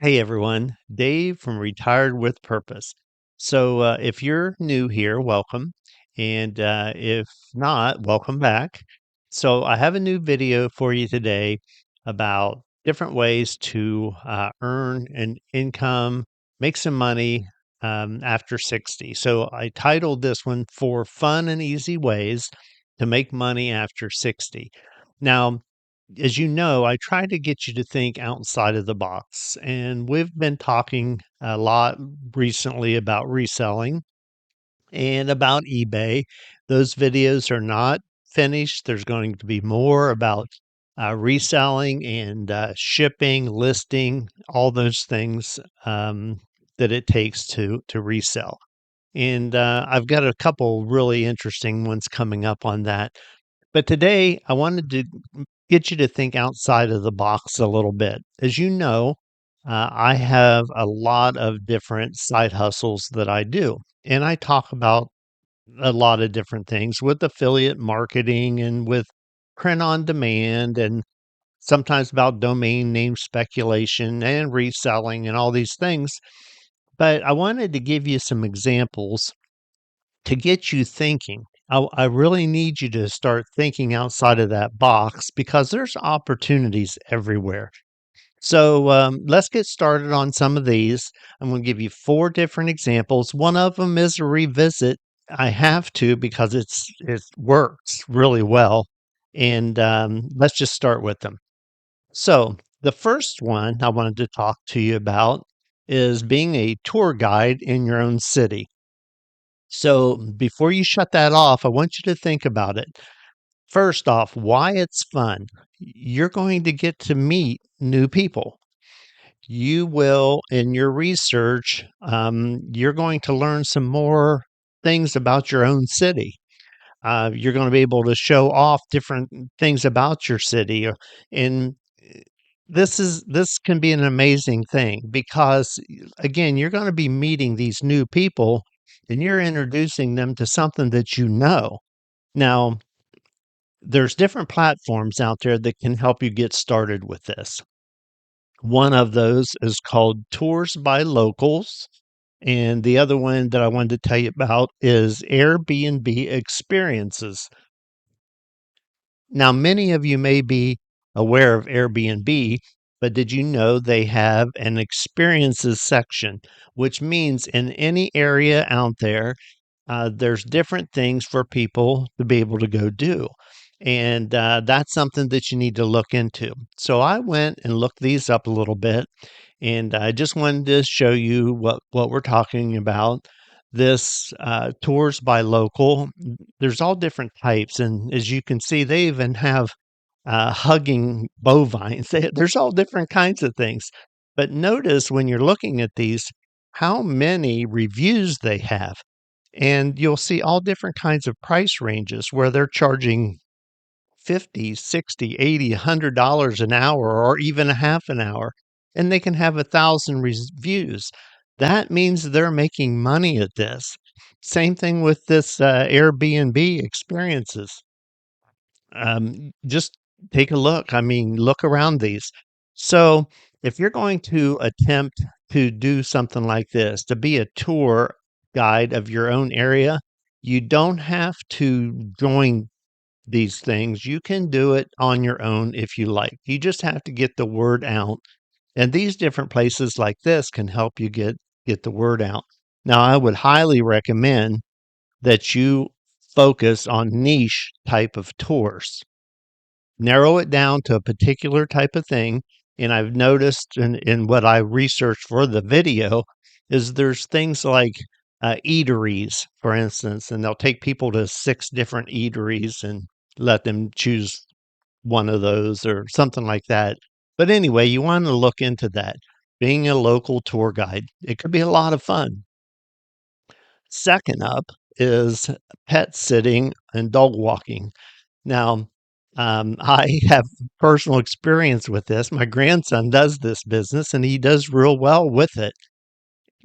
Hey everyone, Dave from Retired with Purpose. If you're new here, welcome. And if not, welcome back. So, I have a new video for you today about different ways to earn an income, make some money after 60. So, I titled this one For Fun and Easy Ways to Make Money After 60. Now, as you know, I try to get you to think outside of the box. And we've been talking a lot recently about reselling and about eBay. Those videos are not finished. There's going to be more about reselling and shipping, listing, all those things that it takes to resell. And I've got a couple really interesting ones coming up on that. But today, I wanted to get you to think outside of the box a little bit. As you know, I have a lot of different side hustles that I do, and I talk about a lot of different things with affiliate marketing and with print on demand, and sometimes about domain name speculation and reselling and all these things. But I wanted to give you some examples to get you thinking. I really need you to start thinking outside of that box because there's opportunities everywhere. So let's get started on some of these. I'm going to give you four different examples. One of them is a revisit. I have to because it works really well. And let's just start with them. So the first one I wanted to talk to you about is being a tour guide in your own city. So before you shut that off, I want you to think about it. First off, why it's fun. You're going to get to meet new people. You will, in your research, you're going to learn some more things about your own city. You're going to be able to show off different things about your city. And this can be an amazing thing because again, you're going to be meeting these new people and you're introducing them to something that you know. Now, there's different platforms out there that can help you get started with this. One of those is called Tours by Locals, and the other one that I wanted to tell you about is Airbnb Experiences. Now, many of you may be aware of Airbnb, but did you know they have an experiences section, which means in any area out there, there's different things for people to be able to go do. And that's something that you need to look into. So I went and looked these up a little bit, and I just wanted to show you what we're talking about. This tours by local. There's all different types, and as you can see, they even have hugging bovines. There's all different kinds of things. But notice when you're looking at these, how many reviews they have. And you'll see all different kinds of price ranges where they're charging 50, 60, 80, $100 an hour or even a half an hour. And they can have 1,000 reviews. That means they're making money at this. Same thing with this Airbnb experiences. Just take a look. I mean, look around these. So, if you're going to attempt to do something like this, to be a tour guide of your own area, you don't have to join these things. You can do it on your own if you like. You just have to get the word out. And these different places like this can help you get the word out. Now, I would highly recommend that you focus on niche type of tours, narrow it down to a particular type of thing. And I've noticed in what I researched for the video is there's things like eateries, for instance, and they'll take people to six different eateries and let them choose one of those or something like that. But anyway, you want to look into that. Being a local tour guide, it could be a lot of fun. Second up is pet sitting and dog walking. Now, I have personal experience with this. My grandson does this business and he does real well with it.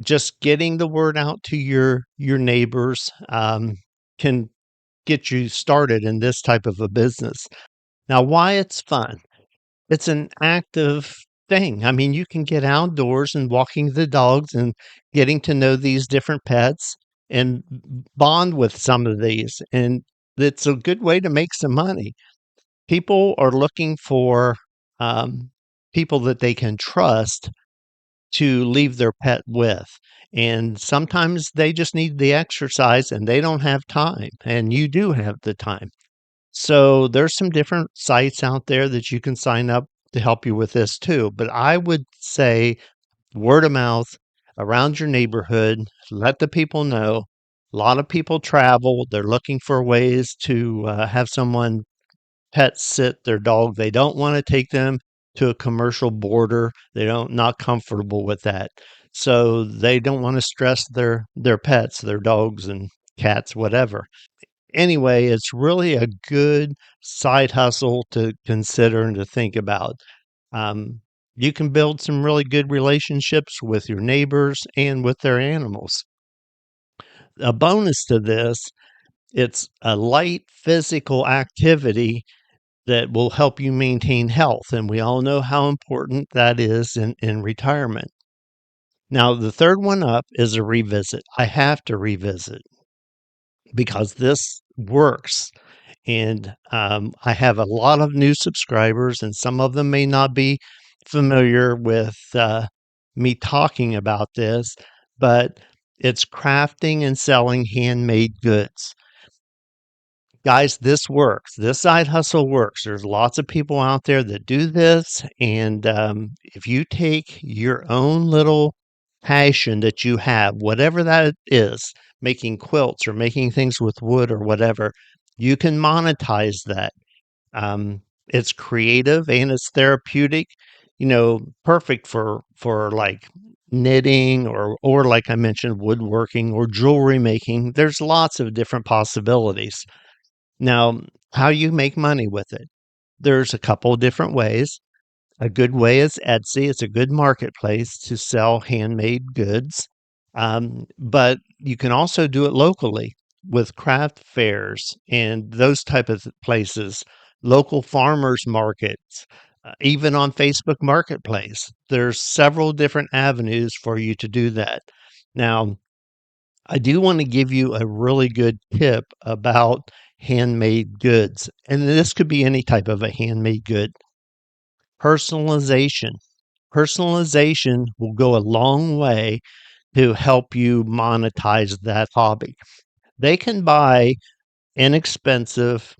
Just getting the word out to your neighbors can get you started in this type of a business. Now, why it's fun? It's an active. thing. I mean, you can get outdoors and walking the dogs and getting to know these different pets and bond with some of these. And it's a good way to make some money. People are looking for um, people that they can trust to leave their pet with. And sometimes they just need the exercise and they don't have time, and you do have the time. So there's some different sites out there that you can sign up to help you with this too. But I would say word of mouth around your neighborhood, let the people know. A lot of people travel, they're looking for ways to have someone pet sit their dog. They don't want to take them to a commercial boarder. They don't not comfortable with that. So they don't want to stress their pets, their dogs and cats, whatever. Anyway, it's really a good side hustle to consider and to think about. Um, you can build some really good relationships with your neighbors and with their animals. A bonus to this, it's a light physical activity that will help you maintain health. And we all know how important that is in retirement. Now, the third one up is a revisit. I have to revisit because this works. And I have a lot of new subscribers, and some of them may not be familiar with me talking about this, but it's crafting and selling handmade goods. Guys, this works. This side hustle works. There's lots of people out there that do this. And if you take your own little passion that you have, whatever that is, making quilts or making things with wood or whatever, you can monetize that. It's creative and it's therapeutic, perfect for like knitting or like I mentioned, woodworking or jewelry making. There's lots of different possibilities. Now, how you make money with it? There's a couple of different ways. A good way is Etsy. It's a good marketplace to sell handmade goods. But you can also do it locally with craft fairs and those type of places, local farmers markets, even on Facebook Marketplace. There's several different avenues for you to do that. Now, I do want to give you a really good tip about handmade goods. And this could be any type of a handmade good. Personalization. Personalization will go a long way to help you monetize that hobby. They can buy inexpensive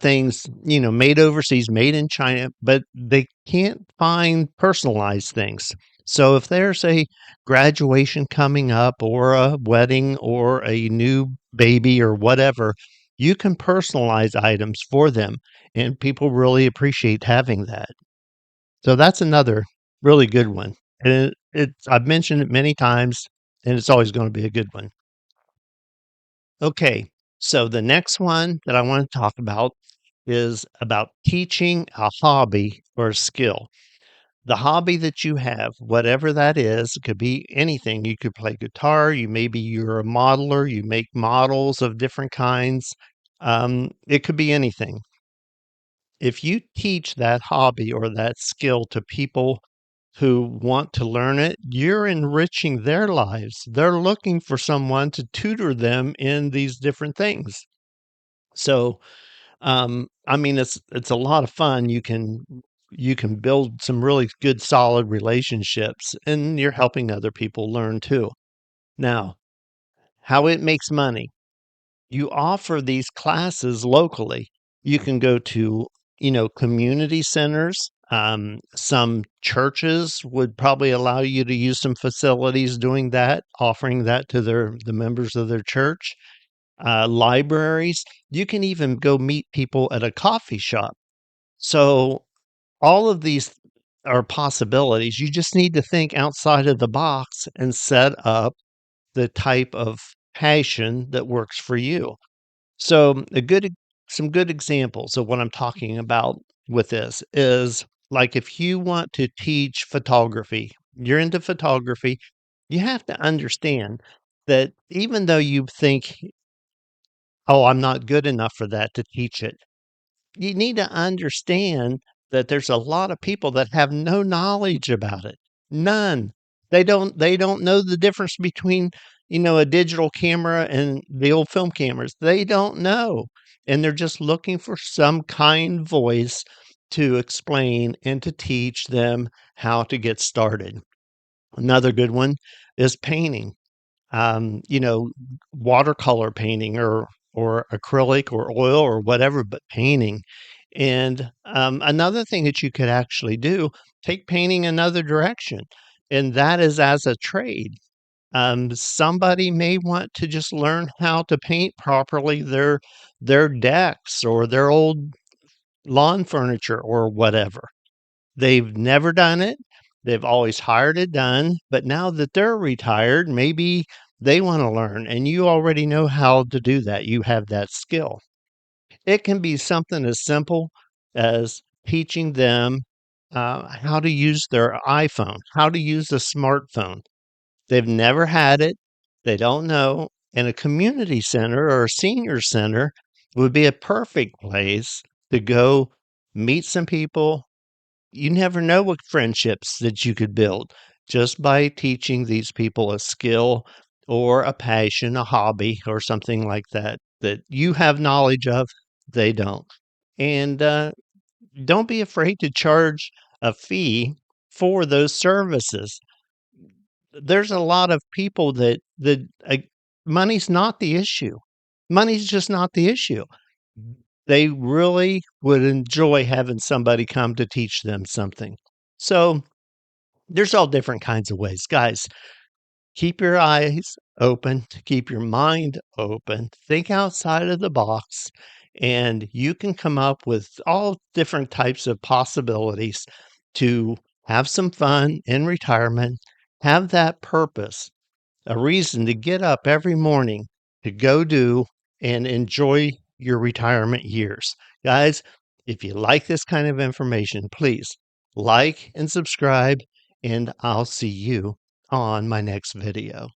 things, made overseas, made in China, but they can't find personalized things. So if there's a graduation coming up or a wedding or a new baby or whatever, you can personalize items for them. And people really appreciate having that. So that's another really good one. And I've mentioned it many times, and it's always going to be a good one. Okay, so the next one that I want to talk about is about teaching a hobby or a skill. The hobby that you have, whatever that is, it could be anything. You could play guitar, you're a modeler, you make models of different kinds. It could be anything. If you teach that hobby or that skill to people who want to learn it, you're enriching their lives. They're looking for someone to tutor them in these different things. So, I mean, it's a lot of fun. You can build some really good, solid relationships, and you're helping other people learn too. Now, how it makes money. You offer these classes locally. You can go to, community centers. Some churches would probably allow you to use some facilities doing that, offering that to the members of their church. Libraries. You can even go meet people at a coffee shop. So all of these are possibilities. You just need to think outside of the box and set up the type of passion that works for you. So some good examples of what I'm talking about with this is like if you want to teach photography, you're into photography, you have to understand that even though you think, oh, I'm not good enough for that to teach it, you need to understand that there's a lot of people that have no knowledge about it. None. They don't know the difference between, a digital camera and the old film cameras. They don't know. And they're just looking for some kind voice to explain and to teach them how to get started. Another good one is painting. You know, watercolor painting or acrylic or oil or whatever, but painting. And another thing that you could actually do, take painting another direction, and that is as a trade. Somebody may want to just learn how to paint properly their decks or their old lawn furniture or whatever. They've never done it. They've always hired it done, but now that they're retired, maybe they wanna learn, and you already know how to do that. You have that skill. It can be something as simple as teaching them, how to use their iPhone, how to use a smartphone. They've never had it, they don't know, and a community center or a senior center would be a perfect place to go meet some people. You never know what friendships that you could build just by teaching these people a skill or a passion, a hobby, or something like that that you have knowledge of, they don't. And don't be afraid to charge a fee for those services. There's a lot of people that money's not the issue. Money's just not the issue. They really would enjoy having somebody come to teach them something. So, there's all different kinds of ways. Guys, keep your eyes open, keep your mind open, think outside of the box, and you can come up with all different types of possibilities to have some fun in retirement, have that purpose, a reason to get up every morning to go do and enjoy your retirement years. Guys, if you like this kind of information, please like and subscribe, and I'll see you on my next video.